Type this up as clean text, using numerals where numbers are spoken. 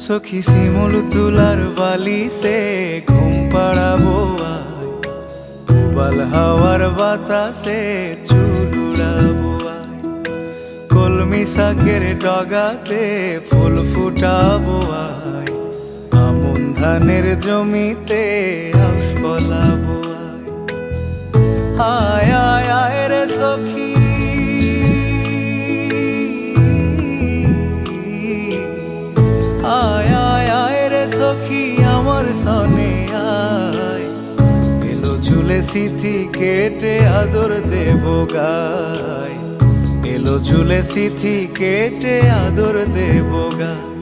সখী শিমুল তুলার বালিশে ঘুম পাড়াবো আয়, উবাল হাওয়ার বাতাসে চুল উড়াবো আয়, কলমি শাকের ডগাতে ফুল ফুটাবো আয়, আমন ধানের জমিতে আউশ ফলাবো আয়। আয় আয় রে সখী, আয় আয় আয় রে সখী আমার সনে আয়, এলো ঝুলে সিথি কেটে আদর দেব গায়, এলো ঝুলে সিথি কেটে আদর দেব গায়।